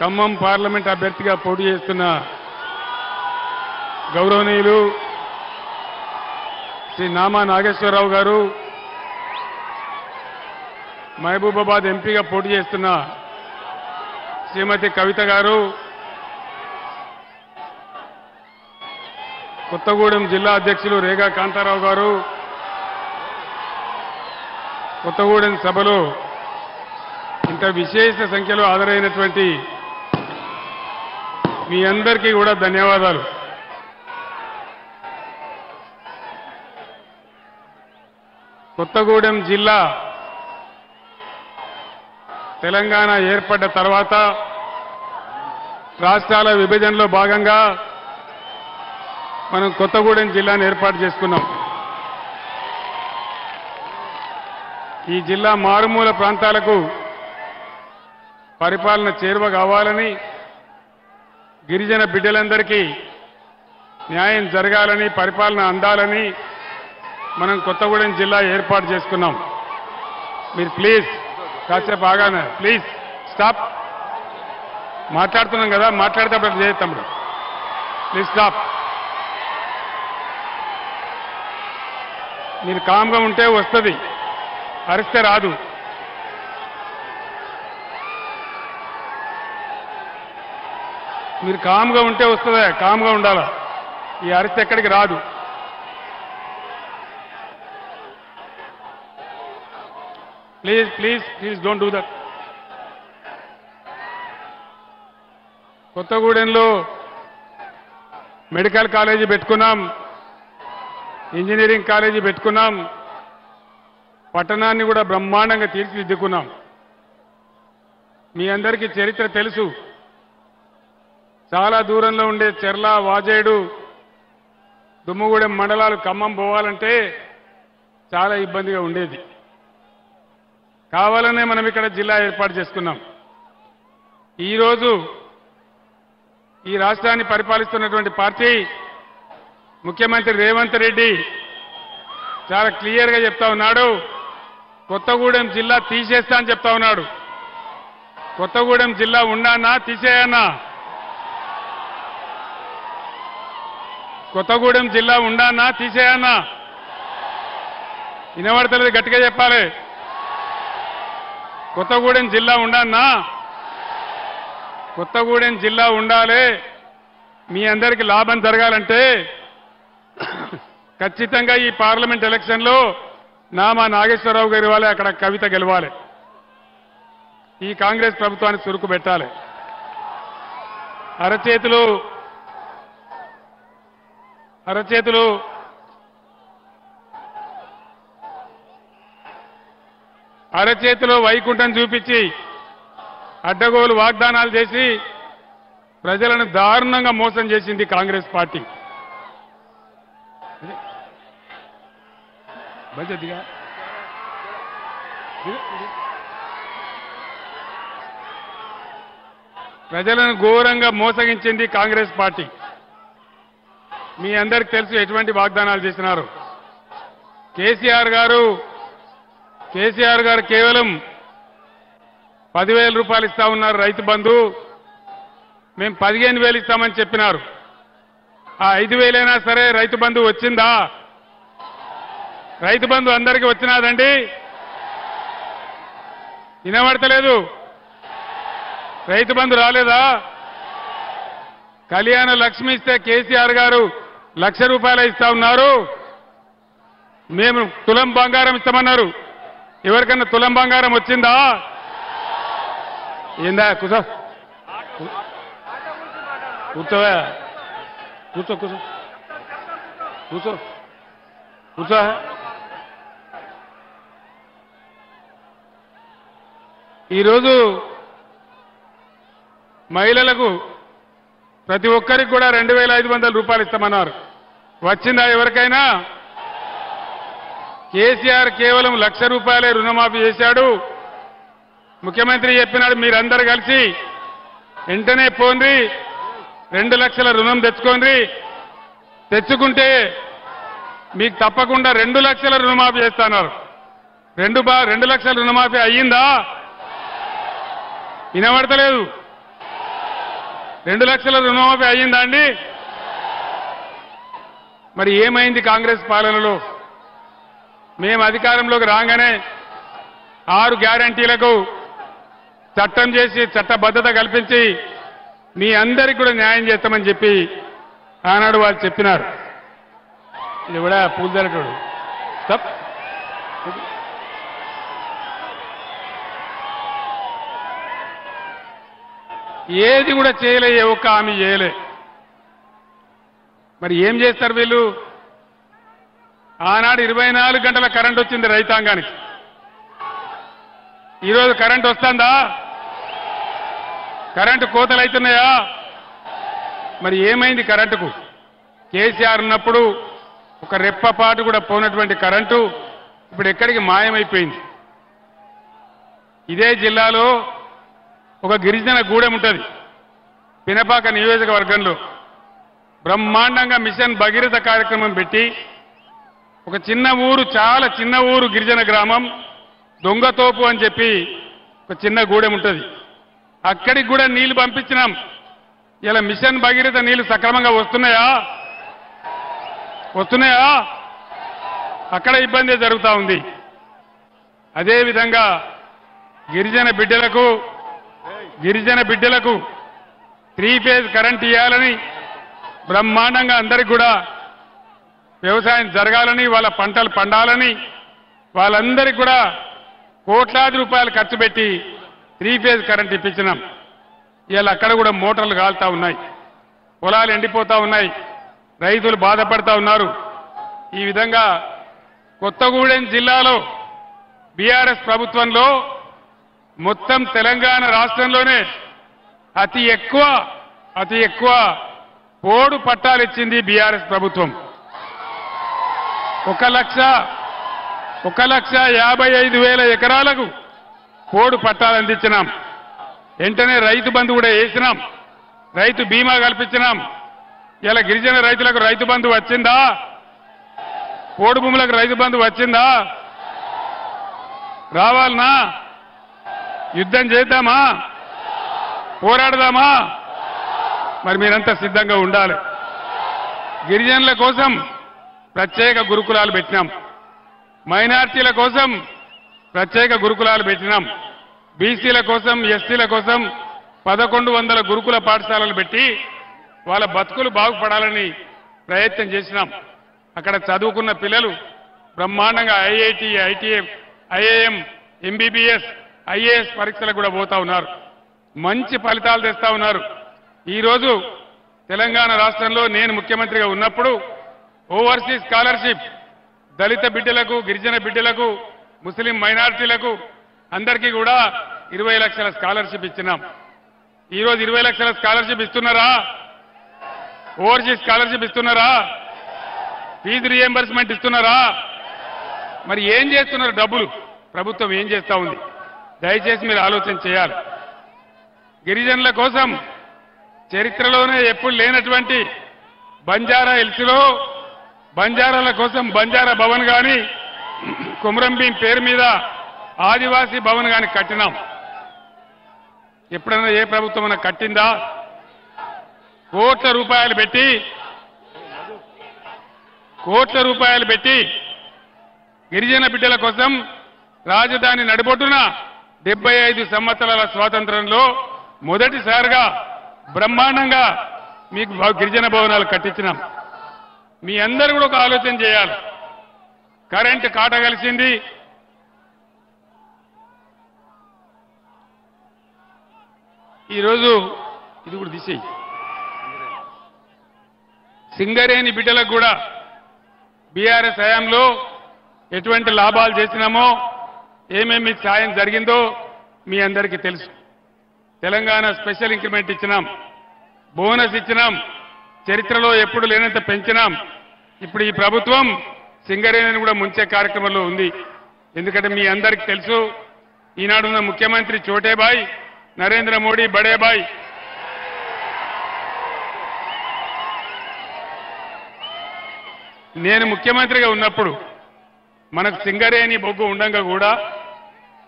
Khammam parliament అభ్యర్థిగా పోటీ చేస్తున్న గౌరవనీయులు శ్రీ నామా నాగేశ్వరరావు గారు, మహబూబాబాద్ ఎంపీగా పోటీ చేస్తున్న శ్రీమతి కవిత గారు, కొత్తగూడెం జిల్లా అధ్యక్షులు రేగా కాంతారావు గారు, కొత్తగూడెం సభలో ఇంత విశేష సంఖ్యలో హాజరైనటువంటి మీ అందరికీ కూడా ధన్యవాదాలు. కొత్తగూడెం జిల్లా తెలంగాణ ఏర్పడ్డ తర్వాత రాష్ట్రాల విభజనలో భాగంగా మనం కొత్తగూడెం జిల్లాను ఏర్పాటు చేసుకున్నాం. ఈ జిల్లా మారుమూల ప్రాంతాలకు పరిపాలన చేరువ కావాలని, గిరిజన బిడ్డలందరికీ న్యాయం జరగాలని, పరిపాలన అందాలని మనం కొత్తగూడెం జిల్లా ఏర్పాటు చేసుకున్నాం. మీరు ప్లీజ్ కాసేపు ఆగానే, ప్లీజ్ స్టాప్. మాట్లాడుతున్నాం కదా, మాట్లాడేటప్పుడు చేయ తమ్ముడు, ప్లీజ్ స్టాప్. మీరు కామ్గా ఉంటే వస్తుంది, అరిస్తే రాదు. మీరు కామ్గా ఉంటే వస్తుందా, కామ్గా ఉండాలా. ఈ అరిస్తే ఎక్కడికి రాదు. Please please please don't do that. కొత్తగూడెంలో మెడికల్ కాలేజీ పెట్టుకున్నాం, ఇంజనీరింగ్ కాలేజీ పెట్టుకున్నాం, పట్టణాన్ని కూడా బ్రహ్మాండంగా తీర్చిదిద్దుకున్నాం. మీ అందరికీ చరిత్ర తెలుసు. చాలా దూరంలో ఉండే చెర్ల, వాజేడు, దుమ్ముగూడెం మండలాలు ఖమ్మం పోవాలంటే చాలా ఇబ్బందిగా ఉండేది. కావాలనే మనం ఇక్కడ జిల్లా ఏర్పాటు చేసుకున్నాం. ఈరోజు ఈ రాష్ట్రాన్ని పరిపాలిస్తున్నటువంటి పార్టీ ముఖ్యమంత్రి రేవంత్ రెడ్డి చాలా క్లియర్గా చెప్తా ఉన్నాడు, కొత్తగూడెం జిల్లా తీసేస్తా అని చెప్తా ఉన్నాడు. కొత్తగూడెం జిల్లా ఉండానా తీసేయన్నా? కొత్తగూడెం జిల్లా ఉండానా తీసేయన్నా? వినబడతలేదు, గట్టిగా చెప్పాలి. కొత్తగూడెం జిల్లా ఉండానా? కొత్తగూడెం జిల్లా ఉండాలి. మీ అందరికీ లాభం జరగాలంటే ఖచ్చితంగా ఈ పార్లమెంట్ ఎలక్షన్లో నామా నాగేశ్వరరావు గారి వాళ్ళే అక్కడ కవిత గెలవాలి. ఈ కాంగ్రెస్ ప్రభుత్వాన్ని చురుకు పెట్టాలి. అరచేతిలో వైకుంఠం చూపించి అడ్డగోలు వాగ్దానాలు చేసి ప్రజలను దారుణంగా మోసం చేసింది కాంగ్రెస్ పార్టీ. ప్రజలను ఘోరంగా మోసగించింది కాంగ్రెస్ పార్టీ. మీ అందరికీ తెలుసు ఎటువంటి వాగ్దానాలు చేసినారు. కేసీఆర్ గారు కేవలం 10,000 రూపాయలు ఇస్తా ఉన్నారు రైతు బంధు. మేము 15,000 ఇస్తామని చెప్పినారు. ఆ 5,000 సరే రైతు బంధు వచ్చిందా? రైతు బంధు అందరికీ వచ్చినాదండి? వినబడతలేదు. రైతు బంధు రాలేదా? కళ్యాణ లక్ష్మి ఇస్తే కేసీఆర్ గారు 1,00,000 రూపాయలు ఇస్తా ఉన్నారు. మేము తులం బంగారం ఇస్తామన్నారు. ఎవరికన్నా తులం బంగారం వచ్చిందా? ఏందా కూర్చో, కూర్చోవా, కూర్చో కూర్చో కూర్చో కూర్చో. ఈరోజు మహిళలకు ప్రతి ఒక్కరికి కూడా 2,500 రూపాయలు ఇస్తామన్నారు. వచ్చిందా ఎవరికైనా? కేసీఆర్ కేవలం 1,00,000 రూపాయలే రుణమాఫీ చేశాడు. ముఖ్యమంత్రి చెప్పినాడు, మీరందరూ కలిసి వెంటనే పోండి, 2 లక్షల రుణం తెచ్చుకోండి, తెచ్చుకుంటే మీకు తప్పకుండా 2 లక్షల రుణమాఫీ చేస్తున్నారు. 2 లక్షల రుణమాఫీ అయ్యిందా? వినబడతలేదు. 2 లక్షల రుణమాఫీ అయ్యిందా అండి? మరి ఏమైంది కాంగ్రెస్ పాలనలో? మేము అధికారంలోకి రాగానే 6 గ్యారంటీలకు చట్టం చేసి చట్టబద్ధత కల్పించి మీ అందరికీ కూడా న్యాయం చేస్తామని చెప్పి ఆనాడు వాళ్ళు చెప్పినారు. ఇది కూడా పూజలటోడు తప్ ఏది కూడా చేయలే, ఏ ఒక్క హామీ చేయలే. మరి ఏం చేస్తారు వీళ్ళు? ఆనాడు 24 గంటల కరెంట్ వచ్చింది రైతాంగానికి. ఈరోజు కరెంట్ వస్తుందా? కరెంటు కోతలు అవుతున్నాయా? మరి ఏమైంది కరెంటుకు? కేసీఆర్ ఉన్నప్పుడు ఒక రెప్పపాటు కూడా పోనటువంటి కరెంటు ఇప్పుడు ఎక్కడికి మాయమైపోయింది. ఇదే జిల్లాలో ఒక గిరిజన గూడెం ఉంటుంది పినపాక నియోజకవర్గంలో. బ్రహ్మాండంగా మిషన్ భగీరథ కార్యక్రమం పెట్టి ఒక చిన్న ఊరు, చాలా చిన్న ఊరు, గిరిజన గ్రామం దొంగతోపు అని చెప్పి ఒక చిన్న గూడెం ఉంటుంది. అక్కడికి కూడా నీళ్లు పంపించినాం. ఇలా మిషన్ భగీరథ నీళ్లు సక్రమంగా వస్తున్నాయా? వస్తున్నాయా? అక్కడ ఇబ్బంది జరుగుతూ ఉంది. అదేవిధంగా గిరిజన బిడ్డలకు 3 ఫేజ్ కరెంట్ ఇవ్వాలని, బ్రహ్మాండంగా అందరికి కూడా వ్యవసాయం జరగాలని, వాళ్ళ పంటలు పండాలని, వాళ్ళందరికీ కూడా కోట్లాది రూపాయలు ఖర్చు పెట్టి 3 ఫేజ్ కరెంట్ ఇప్పించినాం. ఇవాళ అక్కడ కూడా మోటార్లు కాలుతా ఉన్నాయి, పొలాలు ఎండిపోతా ఉన్నాయి, రైతులు బాధపడతా ఉన్నారు. ఈ విధంగా కొత్తగూడెం జిల్లాలో బీఆర్ఎస్ ప్రభుత్వంలో మొత్తం తెలంగాణ రాష్ట్రంలోనే అతి ఎక్కువ పోడు పట్టాలు ఇచ్చింది బీఆర్ఎస్ ప్రభుత్వం. 1,55,000 ఎకరాలకు పోడు పట్టాలు అందించినాం. వెంటనే రైతు బంధు కూడా వేసినాం, రైతు బీమా కల్పించినాం. ఇలా గిరిజన రైతులకు రైతు బంధు వచ్చిందా? పోడు భూములకు రైతు బంధు వచ్చిందా? రావాలనా? యుద్ధం చేద్దామా? పోరాడదామా? మరి మీరంతా సిద్ధంగా ఉండాలి. గిరిజనుల కోసం ప్రత్యేక గురుకులాలు పెట్టినాం, మైనార్టీల కోసం ప్రత్యేక గురుకులాలు పెట్టినాం, బీసీల కోసం, ఎస్టీల కోసం 1100 గురుకుల పాఠశాలలు పెట్టి వాళ్ళ బతుకులు బాగుపడాలని ప్రయత్నం చేసినాం. అక్కడ చదువుకున్న పిల్లలు బ్రహ్మాండంగా ఐఐటి, ఐఐఎం, ఎంబీబీఎస్, ఐఏఎస్ పరీక్షలకు కూడా పోతా ఉన్నారు. మంచి ఫలితాలు తెస్తా ఉన్నారు. ఈరోజు తెలంగాణ రాష్ట్రంలో నేను ముఖ్యమంత్రిగా ఉన్నప్పుడు ఓవర్సీస్ స్కాలర్షిప్ దళిత బిడ్డలకు, గిరిజన బిడ్డలకు, ముస్లిం మైనారిటీలకు అందరికీ కూడా 20 లక్షల స్కాలర్షిప్ ఇచ్చినాం. ఈరోజు 20 లక్షల స్కాలర్షిప్ ఇస్తున్నారా? ఓవర్సీస్ స్కాలర్షిప్ ఇస్తున్నారా? ఫీజు రియంబర్స్మెంట్ ఇస్తున్నారా? మరి ఏం చేస్తున్నారు? డబ్బులు ప్రభుత్వం ఏం చేస్తా ఉంది? దయచేసి మీరు ఆలోచన చేయాలి. గిరిజనుల కోసం చరిత్రలోనే ఎప్పుడు లేనటువంటి బంజారా హిల్స్లో బంజారాల కోసం బంజారా భవన్ కానీ, కొమరంభీం పేరు మీద ఆదివాసీ భవన్ కానీ కట్టినాం. ఎప్పుడైనా ఏ ప్రభుత్వం అన్నా కట్టిందా? కోట్ల రూపాయలు పెట్టి గిరిజన బిడ్డల కోసం రాజధాని నడిబొడ్డున 75 సంవత్సరాల స్వాతంత్రంలో మొదటిసారిగా బ్రహ్మాండంగా మీకు గిరిజన భవనాలు కట్టించినాం. మీ అందరూ కూడా ఒక ఆలోచన చేయాలి. కరెంటు కాట కలిసింది. ఈరోజు ఇది కూడా తీసేయి. సింగరేణి బిడ్డలకు కూడా బీఆర్ఎస్ హయాంలో ఎటువంటి లాభాలు చేసినామో, ఏమేమి సాయం జరిగిందో మీ అందరికీ తెలుసు. తెలంగాణ స్పెషల్ ఇంక్రిమెంట్ ఇచ్చినాం, బోనస్ ఇచ్చినాం, చరిత్రలో ఎప్పుడు లేనంత పెంచినాం. ఇప్పుడు ఈ ప్రభుత్వం సింగరేణిని కూడా ముంచే కార్యక్రమంలో ఉంది. ఎందుకంటే మీ అందరికీ తెలుసు, ఈనాడున్న ముఖ్యమంత్రి చోటేబాయ్ నరేంద్ర మోడీ బడేబాయ్ నేను ముఖ్యమంత్రిగా ఉన్నప్పుడు మనకు సింగరేణి బొగ్గు ఉండంగా కూడా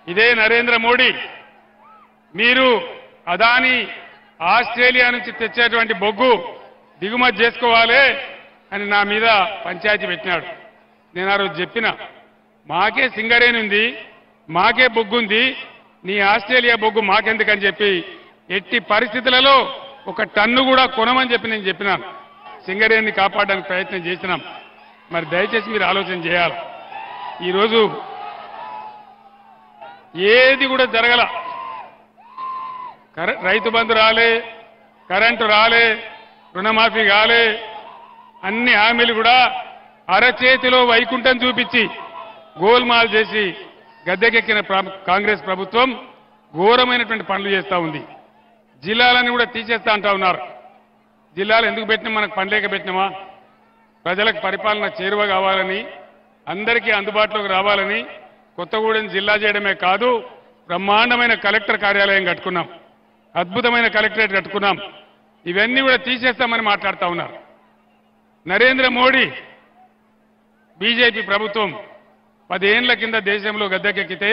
ఇదే నరేంద్ర మోడీ మీరు అదాని ఆస్ట్రేలియా నుంచి తెచ్చేటువంటి బొగ్గు దిగుమతి చేసుకోవాలి అని నా మీద పంచాయతీ పెట్టినాడు. నేను ఆ రోజు చెప్పిన, మాకే సింగరేణి ఉంది, మాకే బొగ్గు ఉంది, నీ ఆస్ట్రేలియా బొగ్గు మాకెందుకని చెప్పి ఎట్టి పరిస్థితులలో 1 టన్ను కూడా కొనమని చెప్పి నేను చెప్పినాను. సింగరేణిని కాపాడడానికి ప్రయత్నం చేసినాం. మరి దయచేసి మీరు ఆలోచన చేయాలి. ఈరోజు ఏది కూడా జరగల. రైతు బంధు రాలే, కరెంటు రాలే, రుణమాఫీ కాలే, అన్ని హామీలు కూడా అరచేతిలో వైకుంఠం చూపించి గోల్మాల్ చేసి గద్దెకెక్కిన కాంగ్రెస్ ప్రభుత్వం ఘోరమైనటువంటి పనులు చేస్తూ ఉంది. జిల్లాలను కూడా తీసేస్తా అంటా ఉన్నారు. జిల్లాలు ఎందుకు పెట్టినా? మనకు పని లేక పెట్టినామా? ప్రజలకు పరిపాలన చేరువ కావాలని, అందరికీ అందుబాటులోకి రావాలని కొత్తగూడెం జిల్లా చేయడమే కాదు, బ్రహ్మాండమైన కలెక్టర్ కార్యాలయం కట్టుకున్నాం, అద్భుతమైన కలెక్టరేట్ కట్టుకున్నాం. ఇవన్నీ కూడా తీసేస్తామని మాట్లాడుతూ ఉన్నారు. నరేంద్ర మోడీ బీజేపీ ప్రభుత్వం 10 ఏళ్ల కింద దేశంలో గద్దెకెక్కితే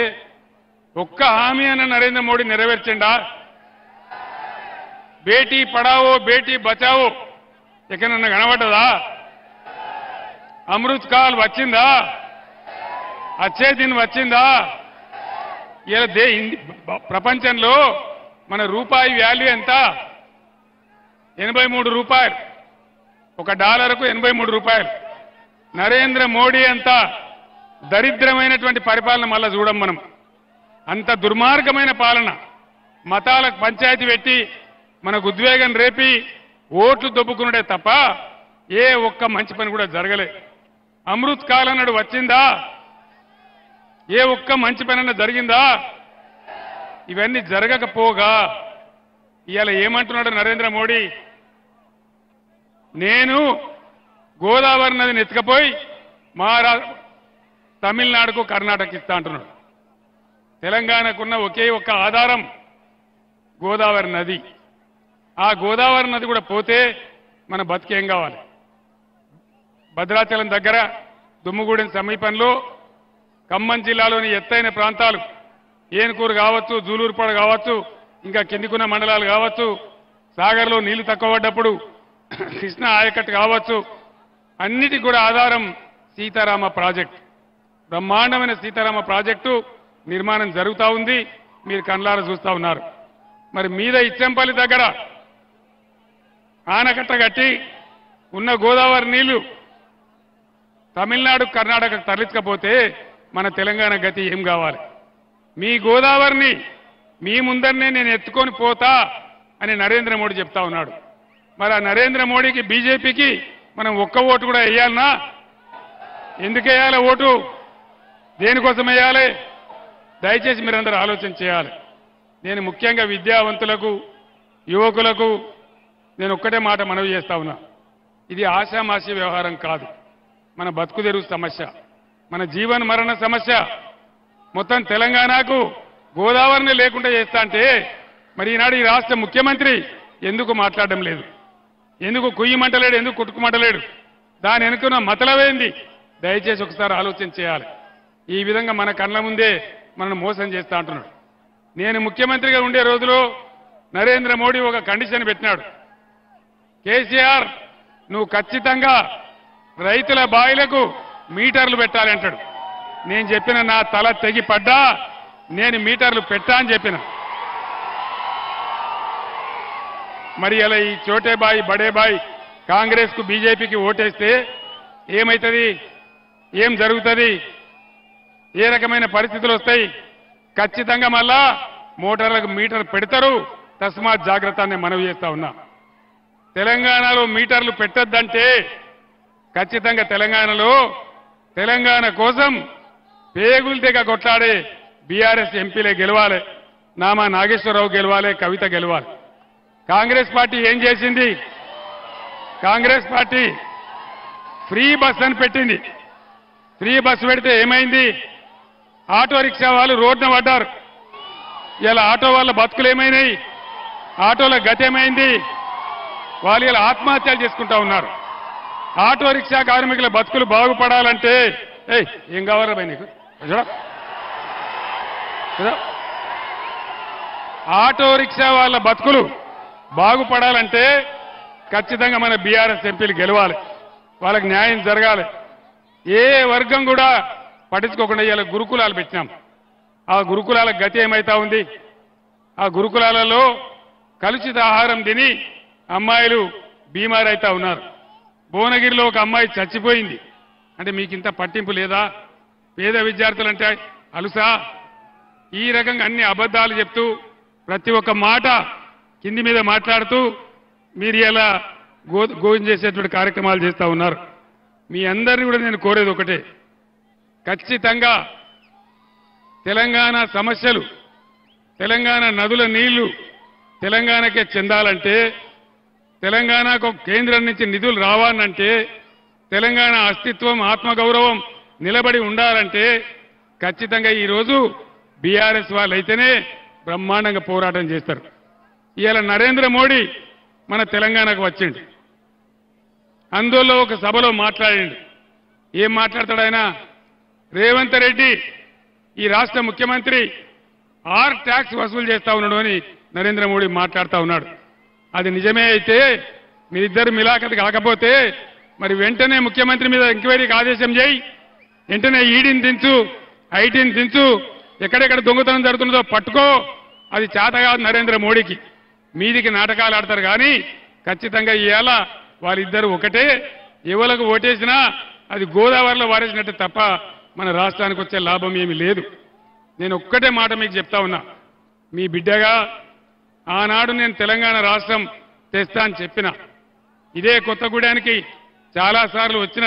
ఒక్క హామీ అన్న నరేంద్ర మోడీ నెరవేర్చిండా? బేటీ పడావో బేటీ బచావో ఎక్కడన్నా కనబడ్డదా? అమృత్ కాల్ వచ్చిందా? అచ్చే దిన్ వచ్చిందా? ఇలా ప్రపంచంలో మన రూపాయి వాల్యూ ఎంత? 83 రూపాయలు. $1కు 83 రూపాయలు. నరేంద్ర మోడీ అంత దరిద్రమైనటువంటి పరిపాలన మళ్ళా చూడం మనం. అంత దుర్మార్గమైన పాలన, మతాలకు పంచాయతీ పెట్టి మనకు ఉద్వేగం రేపి ఓట్లు దొబ్బుకున్నాడే తప్ప ఏ ఒక్క మంచి పని కూడా జరగలే. అమృత్ కాల్ అన్నాడు, వచ్చిందా? ఏ ఒక్క మంచి పని అన్న జరిగిందా? ఇవన్నీ జరగకపోగా ఇవాళ ఏమంటున్నాడు నరేంద్ర మోడీ? నేను గోదావరి నదిని ఎత్తుకపోయి తమిళనాడుకు కర్ణాటక ఇస్తా అంటున్నాడు. తెలంగాణకున్న ఒకే ఒక్క ఆధారం గోదావరి నది. ఆ గోదావరి నది కూడా పోతే మన బతికేం కావాలి? భద్రాచలం దగ్గర దుమ్ముగూడెం సమీపంలో ఖమ్మం జిల్లాలోని ఎత్తైన ప్రాంతాలు, ఏనుకూరు కావచ్చు, జూలూరుపాడు కావచ్చు, ఇంకా కిందికున్న మండలాలు కావచ్చు, సాగర్లో నీళ్లు తక్కువ పడ్డప్పుడు కృష్ణ ఆయకట్టు కావచ్చు, అన్నిటికీ కూడా ఆధారం సీతారామ ప్రాజెక్టు. బ్రహ్మాండమైన సీతారామ ప్రాజెక్టు నిర్మాణం జరుగుతూ ఉంది. మీరు కళ్ళారా చూస్తూ ఉన్నారు. మరి మీద ఇచ్చంపల్లి దగ్గర ఆనకట్ట కట్టి ఉన్న గోదావరి నీళ్లు తమిళనాడు కర్ణాటకకు తరలించకపోతే మన తెలంగాణ గతి ఏం కావాలి? మీ గోదావరిని మీ ముందరనే నేను ఎత్తుకొని పోతా అని నరేంద్ర మోడీ చెప్తా ఉన్నాడు. మరి ఆ నరేంద్ర మోడీకి బీజేపీకి మనం ఒక్క ఓటు కూడా వేయాలనా? ఎందుకు వేయాలి ఓటు? దేనికోసం వేయాలి? దయచేసి మీరందరూ ఆలోచన చేయాలి. నేను ముఖ్యంగా విద్యావంతులకు, యువకులకు నేను ఒక్కటే మాట మనవి చేస్తా ఉన్నా. ఇది ఆషామాషి వ్యవహారం కాదు. మన బతుకుదెరువు సమస్య, మన జీవన మరణ సమస్య. మొత్తం తెలంగాణకు గోదావరిని లేకుండా చేస్తా అంటే మరి ఈనాడు ఈ రాష్ట్ర ముఖ్యమంత్రి ఎందుకు మాట్లాడడం లేదు? ఎందుకు కుయ్యమంటలేడు? ఎందుకు కుట్టుకుమంటలేడు? దాని వెనుకున్న మతలవేంది? దయచేసి ఒకసారి ఆలోచన చేయాలి. ఈ విధంగా మన కళ్ళ ముందే మనల్ని మోసం చేస్తా అంటున్నాడు. నేను ముఖ్యమంత్రిగా ఉండే రోజులో నరేంద్ర మోడీ ఒక కండిషన్ పెట్టినాడు. కేసీఆర్, నువ్వు ఖచ్చితంగా రైతుల బాయిలకు మీటర్లు పెట్టాలి అంటాడు. నేను చెప్పిన, నా తల తెగి పడ్డా నేను మీటర్లు పెట్టా అని చెప్పిన. మరి అలా ఈ చోటే బాయ్ బడే బాయ్ కాంగ్రెస్ కు బీజేపీకి ఓటేస్తే ఏమైతుంది? ఏం జరుగుతుంది? ఏ రకమైన పరిస్థితులు వస్తాయి? ఖచ్చితంగా మళ్ళా మోటార్లకు మీటర్ పెడతారు. తస్మాత్ జాగ్రత్త అని మనవి చేస్తా ఉన్నా. తెలంగాణలో మీటర్లు పెట్టొద్దంటే ఖచ్చితంగా తెలంగాణ కోసం పేగులు తెగ కొట్లాడే బీఆర్ఎస్ ఎంపీలే గెలవాలి. నామా నాగేశ్వరరావు గెలవాలి, కవిత గెలవాలి. కాంగ్రెస్ పార్టీ ఏం చేసింది? కాంగ్రెస్ పార్టీ ఫ్రీ బస్ అని పెట్టింది. ఫ్రీ బస్ పెడితే ఏమైంది? ఆటో రిక్షా వాళ్ళు రోడ్డున పడ్డారు. ఇలా ఆటో వాళ్ళ బతుకులు ఏమైనాయి? ఆటోల గతి ఏమైంది? వాళ్ళు ఇలా ఆత్మహత్యలు చేసుకుంటా ఉన్నారు. ఆటో రిక్షా కార్మికుల బతుకులు బాగుపడాలంటే ఏం కావాలా భయ్ నీకు? ఆటో రిక్షా వాళ్ళ బతుకులు బాగుపడాలంటే ఖచ్చితంగా మన బీఆర్ఎస్ ఎంపీలు గెలవాలి, వాళ్ళకి న్యాయం జరగాలి. ఏ వర్గం కూడా పట్టించుకోకుండా ఇలా గురుకులాలు పెట్టినాం. ఆ గురుకులాల గతి ఏమైతా ఉంది? ఆ గురుకులాలలో కలుషిత ఆహారం తిని అమ్మాయిలు బీమారైతా ఉన్నారు. భువనగిరిలో ఒక అమ్మాయి చచ్చిపోయింది. అంటే మీకింత పట్టింపు లేదా? పేద విద్యార్థులంటే అలుసా? ఈ రకంగా అన్ని అబద్ధాలు చెప్తూ ప్రతి ఒక్క మాట కింది మీద మాట్లాడుతూ మీరు ఇలా గోవింద చేసేటువంటి కార్యక్రమాలు చేస్తూ ఉన్నారు. మీ అందరినీ కూడా నేను కోరేది ఒకటే, ఖచ్చితంగా తెలంగాణ సమస్యలు, తెలంగాణ నదుల నీళ్లు తెలంగాణకే చెందాలంటే, తెలంగాణకు కేంద్రం నుంచి నిధులు రావాలంటే, తెలంగాణ అస్తిత్వం ఆత్మగౌరవం నిలబడి ఉండాలంటే ఖచ్చితంగా ఈరోజు బీఆర్ఎస్ వాళ్ళైతేనే బ్రహ్మాండంగా పోరాటం చేస్తారు. ఇవాళ నరేంద్ర మోడీ మన తెలంగాణకు వచ్చిండు. అందులో ఒక సభలో మాట్లాడిండు. ఏం మాట్లాడతాడు ఆయన? రేవంత్ రెడ్డి ఈ రాష్ట్ర ముఖ్యమంత్రి ఆర్ ట్యాక్స్ వసూలు చేస్తా ఉన్నాడు అని నరేంద్ర మోడీ మాట్లాడుతూ ఉన్నాడు. అది నిజమే అయితే మీరిద్దరు మిలాఖత్ కాకపోతే మరి వెంటనే ముఖ్యమంత్రి మీద ఎంక్వైరీకి ఆదేశం చేయి, వెంటనే ఈడీని దించు, ఐటీని దించు, ఎక్కడెక్కడ దొంగతనం జరుగుతుందో పట్టుకో. అది చేత కాదు నరేంద్ర మోడీకి. మీదికి నాటకాలు ఆడతారు కానీ ఖచ్చితంగా ఇవాళ వాళ్ళిద్దరు ఒకటే. ఎవరికి ఓటేసినా అది గోదావరిలో వారేసినట్టు తప్ప మన రాష్ట్రానికి వచ్చే లాభం ఏమీ లేదు. నేను ఒక్కటే మాట మీకు చెప్తా ఉన్నా, మీ బిడ్డగా ఆనాడు నేను తెలంగాణ రాష్ట్రం తెస్తా అని చెప్పిన, ఇదే కొత్తగూడానికి చాలాసార్లు వచ్చిన,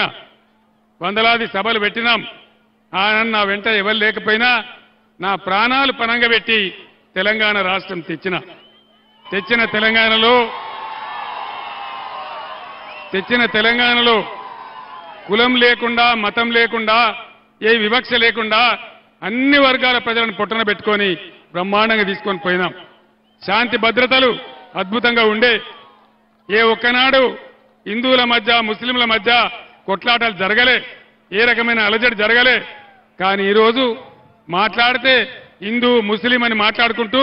వందలాది సభలు పెట్టినాం. ఆనాడు నా వెంట ఎవరు లేకపోయినా నా ప్రాణాలు పణంగా పెట్టి తెలంగాణ రాష్ట్రం తెచ్చిన తెలంగాణలో కులం లేకుండా, మతం లేకుండా, ఏ వివక్ష లేకుండా అన్ని వర్గాల ప్రజలను పొట్టన పెట్టుకొని బ్రహ్మాండంగా తీసుకొని పోయినాం. శాంతి భద్రతలు అద్భుతంగా ఉండే. ఏ ఒక్కనాడు హిందువుల మధ్య ముస్లింల మధ్య కొట్లాటలు జరగలే, ఏ రకమైన అలజడి జరగలే. కానీ ఈరోజు మాట్లాడితే హిందూ ముస్లిం అని మాట్లాడుకుంటూ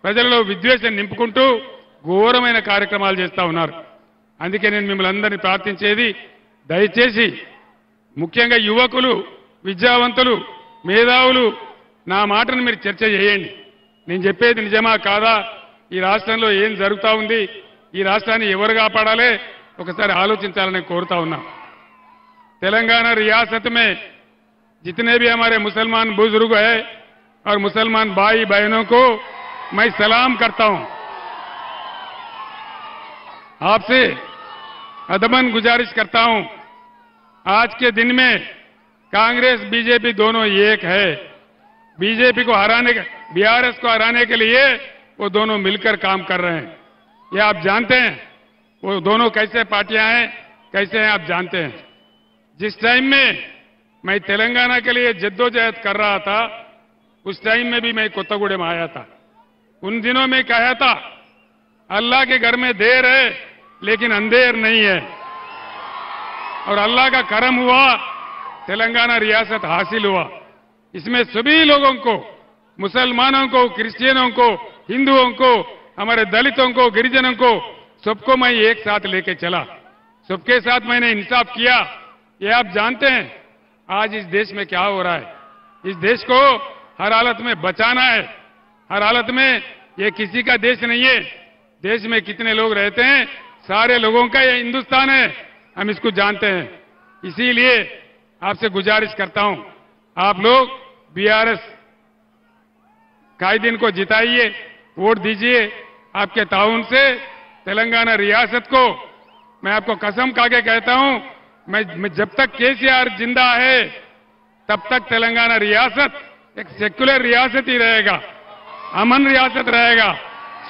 ప్రజలలో విద్వేషం నింపుకుంటూ ఘోరమైన కార్యక్రమాలు చేస్తా ఉన్నారు. అందుకే నేను మిమ్మల్ని అందరినీ ప్రార్థించేది, దయచేసి ముఖ్యంగా యువకులు, విద్యావంతులు, మేధావులు నా మాటను మీరు చర్చ చేయండి. నేను చెప్పేది నిజమా కాదా? ఈ రాష్ట్రంలో ఏం జరుగుతా ఉంది? ఈ రాష్ట్రాన్ని ఎవరు కాపాడాలి? ఒకసారి ఆలోచించాలని కోరుతా ఉన్నా. तेलंगाना रियासत में जितने भी हमारे मुसलमान बुजुर्ग हैं और मुसलमान भाई बहनों को मैं सलाम करता हूं. आपसे अदबन गुजारिश करता हूं, आज के दिन में कांग्रेस बीजेपी दोनों एक है. बीजेपी को हराने, बीआरएस को हराने के लिए वो दोनों मिलकर काम कर रहे हैं. ये आप जानते हैं वो दोनों कैसे पार्टियां हैं, कैसे हैं आप जानते हैं. जिस टाइम में मैं तेलंगाना के लिए जद्दोजहद कर रहा था, उस टाइम में भी मैं कोत्तागुड़े में आया था. उन दिनों में कहा था अल्लाह के घर में देर है लेकिन अंधेर नहीं है, और अल्लाह का करम हुआ, तेलंगाना रियासत हासिल हुआ. इसमें सभी लोगों को, मुसलमानों को, क्रिश्चियनों को, हिंदुओं को, हमारे दलितों को, गिरिजनों को, सबको मैं एक साथ लेके चला. सबके साथ मैंने इंसाफ किया. ये आप जानते हैं आज इस देश में क्या हो रहा है. इस देश को हर हालत में बचाना है, हर हालत में. ये किसी का देश नहीं है. देश में कितने लोग रहते हैं, सारे लोगों का ये हिंदुस्तान है, हम इसको जानते हैं. इसीलिए आपसे गुजारिश करता हूं, आप लोग बीआरएस कायदीन को जिताइए, वोट दीजिए. आपके ताउन से तेलंगाना रियासत को, मैं आपको कसम खा के कहता हूं, मैं जब तक केसीआर जिंदा है तब तक तेलंगाना रियासत एक सेक्युलर रियासत ही रहेगा, अमन रियासत रहेगा,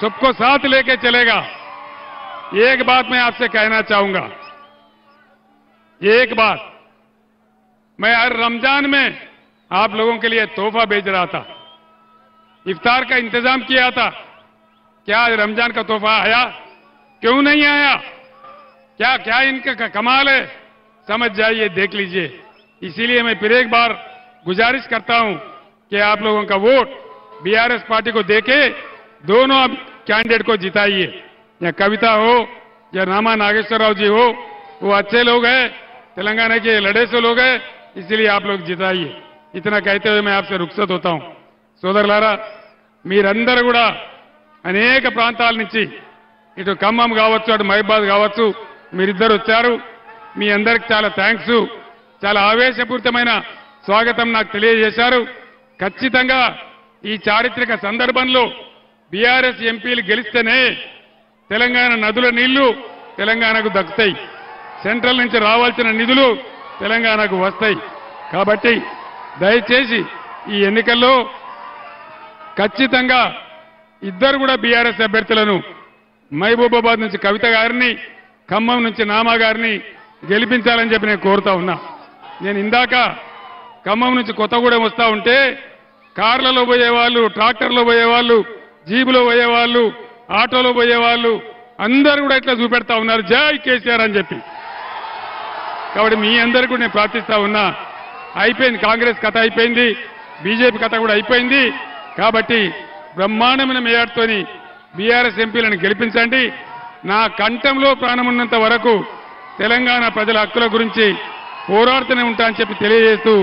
सबको साथ लेके चलेगा. एक बात मैं आपसे कहना चाहूंगा, एक बात, मैं हर रमजान में आप लोगों के लिए तोहफा भेज रहा था, इफ्तार का इंतजाम किया था. क्या रमजान का तोहफा आया? क्यों नहीं आया? क्या क्या इनका कमाल है? समझ जाइए, देख लीजिए. इसीलिए मैं फिर एक बार गुजारिश करता हूं कि आप लोगों का वोट बीआरएस पार्टी को देके दोनों कैंडिडेट को जिताइए. या कविता हो या नामा नागेश्वरराव जी हो, वो अच्छे लोग हैं, तेलंगाना के लड़ेसे लोग हैं, इसलिए आप लोग जिताइए। इतना कहते हुए मैं आपसे रुखसत होता हूं। సోదరులారా, మీరందరూ కూడా అనేక ప్రాంతాల నుంచి ఇటు ఖమ్మం కావచ్చు, అటు మహబాద్ కావచ్చు, మీరిద్దరు వచ్చారు. మీ అందరికి చాలా థ్యాంక్స్. చాలా ఆవేశపూరితమైన స్వాగతం నాకు తెలియజేశారు. ఖచ్చితంగా ఈ చారిత్రక సందర్భంలో బీఆర్ఎస్ ఎంపీలు గెలిస్తేనే తెలంగాణ నదుల నీళ్లు తెలంగాణకు దక్కుతాయి, సెంట్రల్ నుంచి రావాల్సిన నిధులు తెలంగాణకు వస్తాయి. కాబట్టి దయచేసి ఈ ఎన్నికల్లో ఖచ్చితంగా ఇద్దరు కూడా బీఆర్ఎస్ అభ్యర్థులను, మహబూబాబాద్ నుంచి కవిత గారిని, ఖమ్మం నుంచి నామా గారిని గెలిపించాలని చెప్పి నేను కోరుతా ఉన్నా. నేను ఇందాక ఖమ్మం నుంచి కొత్తగూడెం వస్తా ఉంటే కార్లలో పోయేవాళ్ళు, ట్రాక్టర్లో పోయేవాళ్ళు, జీబులో పోయేవాళ్ళు, ఆటోలో పోయేవాళ్ళు అందరూ కూడా ఇట్లా చూపెడతా ఉన్నారు జై కేసీఆర్ అని చెప్పి. కాబట్టి మీ అందరికీ కూడా నేను ప్రార్థిస్తా ఉన్నా, అయిపోయింది కాంగ్రెస్ కథ, అయిపోయింది బీజేపీ కథ కూడా అయిపోయింది. కాబట్టి బ్రహ్మాండమైన మేయర్తోని బీఆర్ఎస్ ఎంపీలను గెలిపించండి. నా కంఠంలో ప్రాణమున్నంత వరకు తెలంగాణ ప్రజల హక్కుల గురించి పోరాడుతూనే ఉంటా అని చెప్పి తెలియజేస్తూ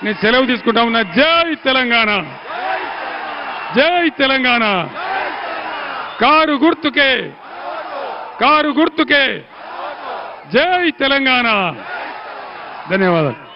నేను సెలవు తీసుకుంటా ఉన్నా. జై తెలంగాణ, జై తెలంగాణ. కారు గుర్తుకే, కారు గుర్తుకే, జై తెలంగాణ. ధన్యవాదాలు.